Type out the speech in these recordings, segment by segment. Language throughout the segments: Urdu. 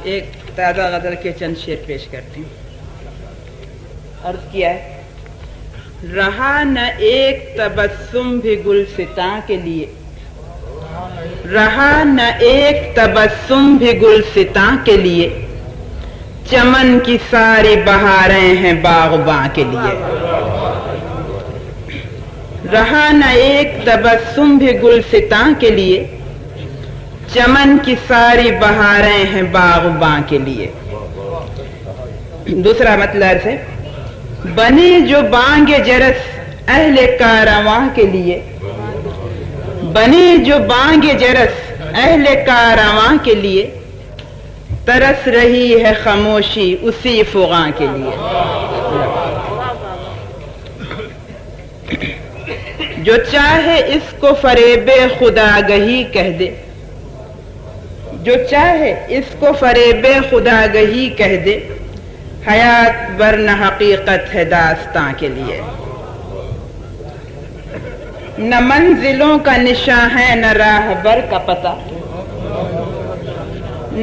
ایک تازہ غزل کے چند شعر پیش کرتے ہیں. عرض کیا ہے: رہا نہ ایک تبسم بھی گلستاں کے لیے، رہا نہ ایک تبسم بھی گلستاں کے لیے، چمن کی ساری بہاریں ہیں باغباں کے لیے. رہا نہ ایک تبسم بھی گلستاں کے لیے، چمن کی ساری بہاریں ہیں باغباں کے لیے. دوسرا مطلب ہے: بنے جو بانگ جرس اہل کارواں کے لیے، بنے جو بانگ جرس اہل کارواں کے لیے، ترس رہی ہے خاموشی اسی فغاں کے لیے. جو چاہے اس کو فریب خدا گہی کہہ دے، جو چاہے اس کو فریب خدا گہی کہہ دے، حیات ورنہ حقیقت ہے داستاں کے لیے. نہ منزلوں کا نشاں ہے نہ راہبر کا پتہ،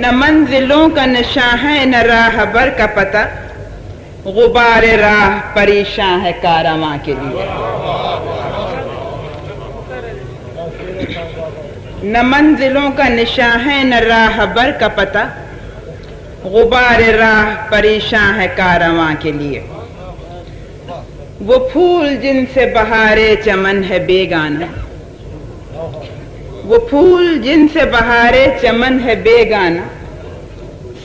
نہ منزلوں کا نشاں ہے نہ راہبر کا پتہ، غبار راہ پریشاں ہے کارواں کے لیے. نہ منزلوں کا نشاں ہے نہ راہبر کا پتہ، غبار راہ پریشاں ہے کارواں کے لیے. وہ پھول جن سے بہارے چمن ہے بیگانہ، وہ پھول جن سے بہارے چمن ہے بیگانہ،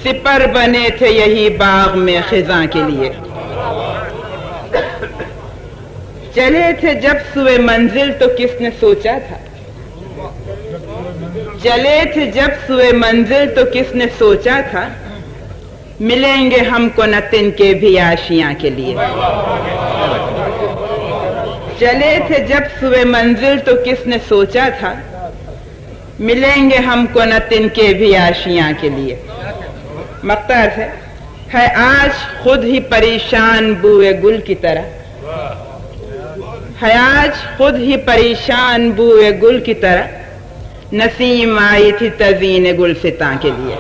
سپر بنے تھے یہی باغ میں خزاں کے لیے. چلے تھے جب سوئے منزل تو کس نے سوچا تھا، چلے تھے جب سوئے منزل تو کس نے سوچا تھا، ملیں گے ہم کو نہ تن کے بھی آشیاں کے لیے. چلے تھے جب سوئے منزل تو کس نے سوچا تھا، ملیں گے ہم کو نہ تن کے بھی آشیاں کے لیے. مقطع ہے: آج خود ہی پریشان بوئے گل کی طرح، ہے آج خود ہی پریشان بوئے گل کی طرح، نسیم آئی تھی تزئین گلستاں کے لیے.